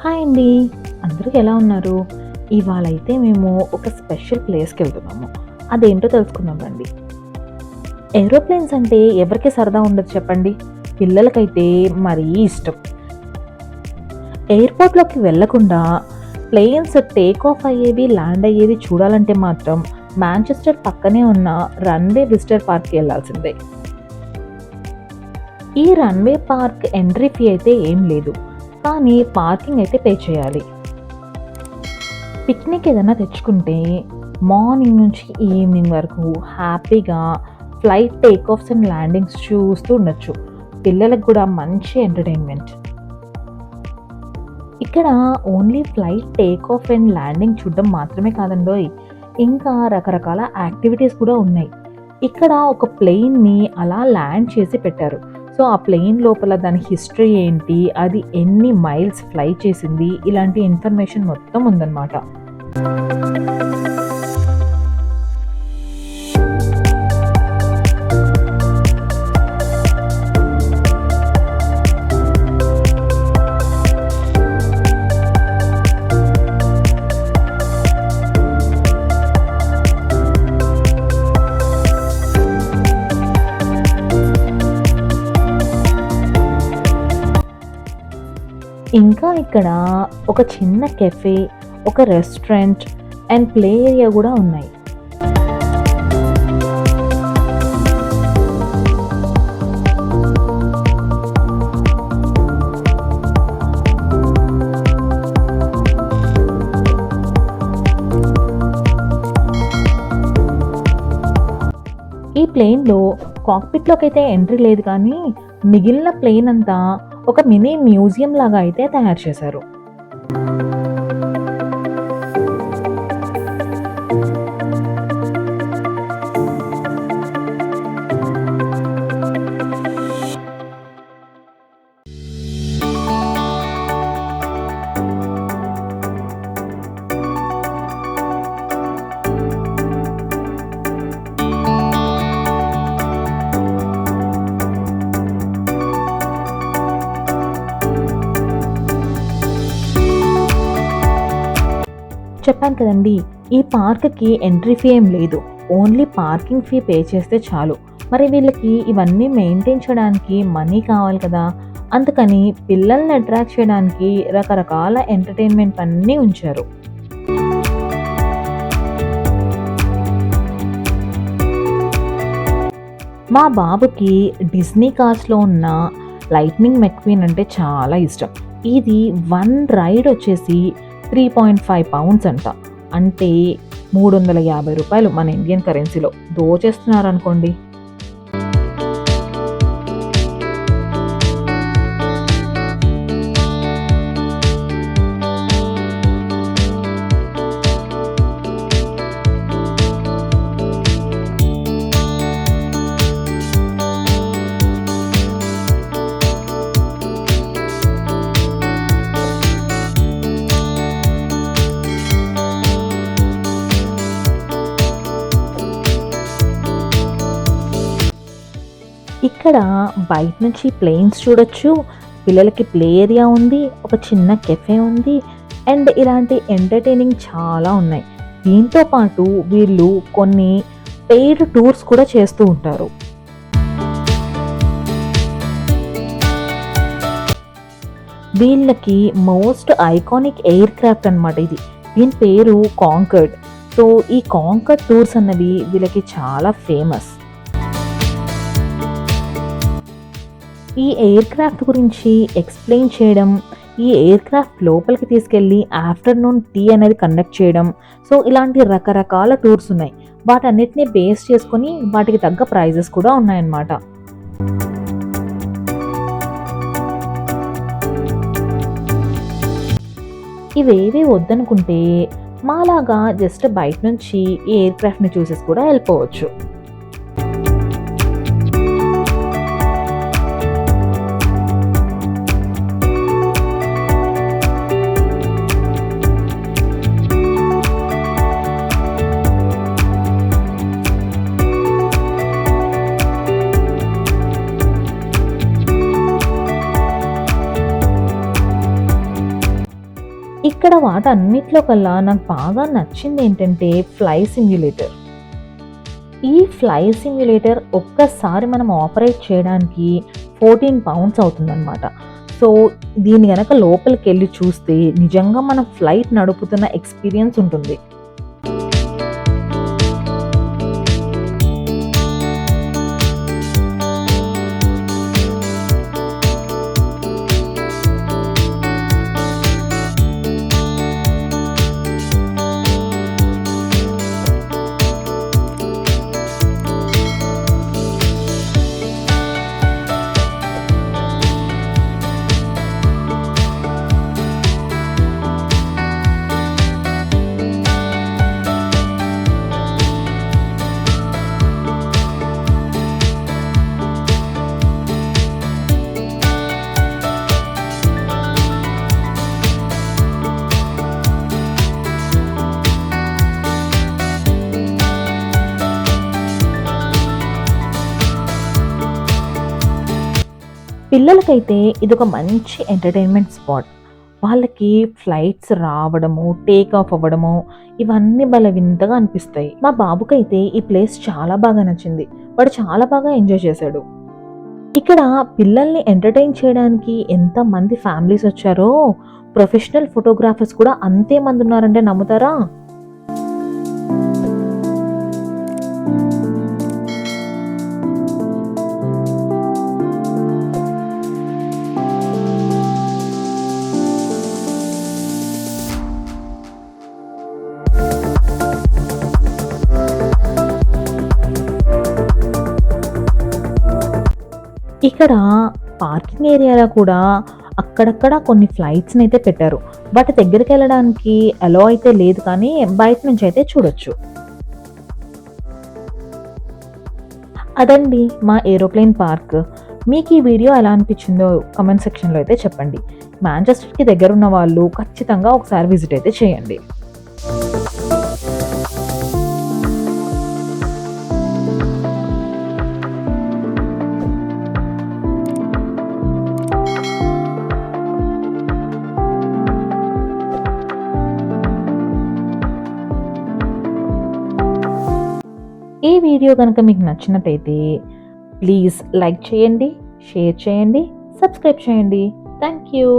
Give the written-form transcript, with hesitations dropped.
Hi అండి. అందరూ ఎలా ఉన్నారు? ఇవాళైతే మేము ఒక స్పెషల్ ప్లేస్‌కెళ్తున్నాము. అదేంటో తెలుసుకుందాం రండి. ఏరోప్లేన్స్ అంటే ఎవరికి సరదా ఉండదు చెప్పండి? పిల్లలకైతే మరీ ఇష్టం. ఎయిర్‌పోర్ట్‌లోకి వెళ్ళకుండా ప్లేన్స్ టేక్ ఆఫ్ అయ్యేవి, ల్యాండ్ అయ్యేవి చూడాలంటే మాత్రం మాంచెస్టర్ పక్కనే ఉన్న రన్‌వే విజిటర్ పార్క్‌కి ఎళ్ళాల్సిందే. ఈ రన్‌వే పార్క్ ఎంట్రీ ఫీ అయితే ఏం లేదు. కానీ పార్కింగ్ అయితే పే చేయాలి. పిక్నిక్ ఏదైనా తెచ్చుకుంటే మార్నింగ్ నుంచి ఈవినింగ్ వరకు హ్యాపీగా flight take offs and landings చూస్తూ ఉండొచ్చు. పిల్లలకు కూడా మంచి ఎంటర్‌టైన్‌మెంట్. ఇక్కడ only flight take off and landing చూడడం మాత్రమే కాదండోయ్! ఇంకా రకరకాల యాక్టివిటీస్ కూడా ఉన్నాయి. ఇక్కడ ఒక ప్లేన్‌ని అలా ల్యాండ్ చేసి పెట్టారు. సో, ఆ ప్లేన్ లోపల దాని హిస్టరీ ఏంటి? అది ఎన్ని మైల్స్ ఫ్లై చేసింది? ఇలాంటి ఇన్ఫర్మేషన్ మొత్తం ఉందన్నమాట. ఇంకా ఇక్కడ ఒక చిన్న కెఫే, ఒక రెస్టారెంట్ అండ్ ప్లే ఏరియా గూడా ఉన్నాయి. ఈ ప్లేన్‌లో కాక్‌పిట్‌లోకైతే ఎంట్రీ లేదు కానీ, మిగిలిన ప్లేన్ అంతా ఒక మినీ మ్యూజియం లాగా అయితే తయారు చేశారు. చెప్పాను కదండీ! ఈ పార్క్‌కి ఎంట్రీ ఫీ ఏం లేదు. ఓన్లీ పార్కింగ్ ఫీ పే చేస్తే చాలు. మరి వీళ్ళకి ఇవన్నీ మెయింటైన్ చేయడానికి మనీ కావాలి కదా! అందుకని పిల్లల్ని అట్రాక్ట్ చేయడానికి రకరకాల ఎంటర్‌టైన్‌మెంట్ అన్నీ ఉంచారు. మా బాబుకి డిస్నీ కార్స్‌లో ఉన్న లైట్నింగ్ మెక్‌క్వీన్ అంటే చాలా ఇష్టం. ఇది వన్ రైడ్ వచ్చేసి 3.5 పౌండ్స్ అంట. అంటే రూ. 350 మన ఇండియన్ కరెన్సీలో. దోచేస్తున్నారనుకోండి. ఇక్కడ బయట నుంచి ప్లేన్స్ చూడొచ్చు. పిల్లలకి ప్లే ఏరియా ఉంది. ఒక చిన్న కెఫే ఉంది. అండ్ ఇలాంటి ఎంటర్‌టైనింగ్ చాలా ఉన్నాయి. దీంతో పాటు వీళ్ళు కొన్ని పెయిడ్ టూర్స్ కూడా చేస్తూ ఉంటారు. వీళ్ళకి మోస్ట్ ఐకానిక్ ఎయిర్ క్రాఫ్ట్ అనమాట ఇది. దీని పేరు కాంకర్డ్. సో, ఈ కాంకర్డ్ టూర్స్ అన్నవి వీళ్ళకి చాలా ఫేమస్. ఈ ఎయిర్ క్రాఫ్ట్ గురించి ఎక్స్‌ప్లెయిన్ చేయడం, ఈ ఎయిర్ క్రాఫ్ట్ లోపలికి తీసుకెళ్ళి ఆఫ్టర్‌నూన్ టీ అనేది కండక్ట్ చేయడం. సో, ఇలాంటి రకరకాల టూర్స్ ఉన్నాయి. వాటన్నిటిని బేస్ చేసుకొని వాటికి తగ్గ ప్రైజెస్ కూడా ఉన్నాయన్నమాట. ఇవేవి వద్దనుకుంటే మాలాగా జస్ట్ బయట నుంచి ఈ ఎయిర్ క్రాఫ్ట్‌ని చూసేసి కూడా వెళ్ళిపోవచ్చు. ఇక్కడ వాటన్నిటిలో కల్లా నాకు బాగా నచ్చింది ఏంటంటే ఫ్లై సిమ్యులేటర్. ఈ ఫ్లై సిమ్యులేటర్ ఒక్కసారి మనం ఆపరేట్ చేయడానికి 14 పౌండ్స్ అవుతుందనమాట. సో, దీన్ని గనక లోపలికెళ్ళి చూస్తే నిజంగా మనం ఫ్లైట్ నడుపుతున్న ఎక్స్‌పీరియన్స్ ఉంటుంది. పిల్లలకైతే ఇదొక మంచి ఎంటర్‌టైన్‌మెంట్ స్పాట్. వాళ్ళకి ఫ్లైట్స్ రావడము, టేక్ ఆఫ్ అవ్వడము ఇవన్నీ భలే వింతగా అనిపిస్తాయి. మా బాబుకైతే ఈ ప్లేస్ చాలా బాగా నచ్చింది. వాడు చాలా బాగా ఎంజాయ్ చేశాడు. ఇక్కడ పిల్లల్ని ఎంటర్‌టైన్ చేయడానికి ఎంతమంది ఫ్యామిలీస్ వచ్చారో, ప్రొఫెషనల్ ఫోటోగ్రాఫర్స్ కూడా అంతే మందున్నారంటే నమ్ముతారా? ఇక్కడ పార్కింగ్ ఏరియాలో కూడా అక్కడక్కడ కొన్ని ఫ్లైట్స్‌నైతే పెట్టారు. వాటి దగ్గరికెళ్ళడానికి అలో అయితే లేదు కానీ బయట నుంచయితే చూడొచ్చు. అదండి మా ఏరోప్లేన్ పార్క్. మీకీ వీడియో ఎలా అనిపిచ్చిందో కామెంట్ సెక్షన్‌లో అయితే చెప్పండి. మాంచెస్టర్‌కి దగ్గరున్న వాళ్ళు ఖచ్చితంగా ఒకసారి విజిట్ అయితే చేయండి. ఈ వీడియో గనుక మీకు నచ్చినట్టయితే ప్లీజ్ లైక్ చేయండి, షేర్ చేయండి, సబ్స్క్రైబ్ చేయండి. Thank you.